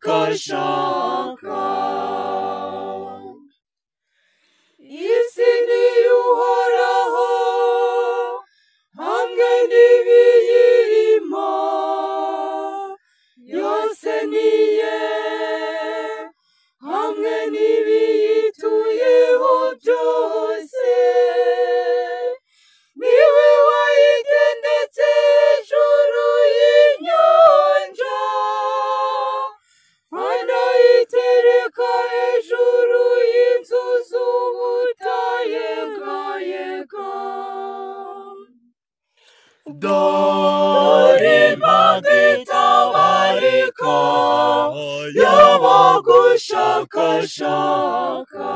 gushakashaka. Isi ni y'Uhoraho hamwe n'ibiyirimo yose ni iye, hamwe n'ibiyituyeho byose. Niwe wayitendetse hejuru y'inyanja, anayitereka hejuru y'inzu z'ubutayegayega. Dore imbaga itabarika y'abagushakashaka.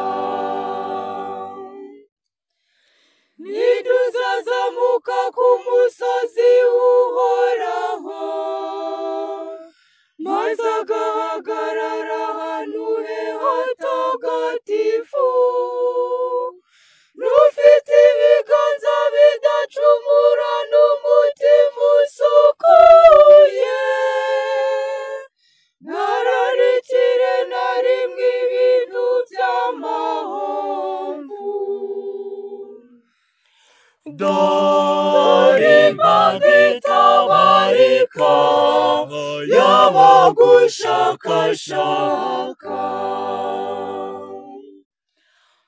Niduzazamuka ku musozi w'Uhoraho, maze agahagarara ahantu he hatagatifu, n'ufite ibiganza bidacumura n'umutima usukuye, ntararikire na rimwe ibintu by'amahomvu. Dore imbaga itabarika y'abagushakashaka.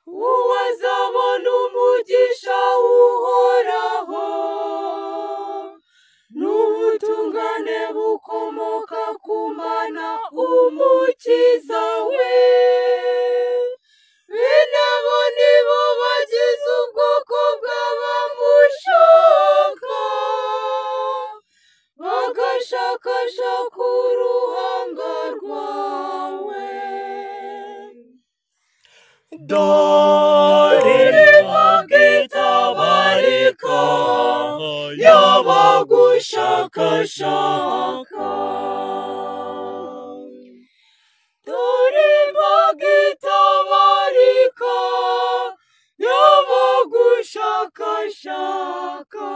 Uwazabona umugisha w'Uhoraho n'ubutungane bukomoka ku Mana Umukiza we, bene abo ni bo bagize ubwoko bw'abamushaka, bagashakashaka uruhanga rwawe. Dore imbaga itabarika y'abagushakashaka. Dore imbaga itabarika y'abagushakashaka.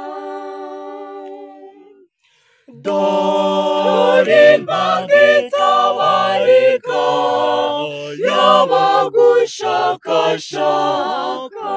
Dore imbaga itabarika y'abagushakashaka.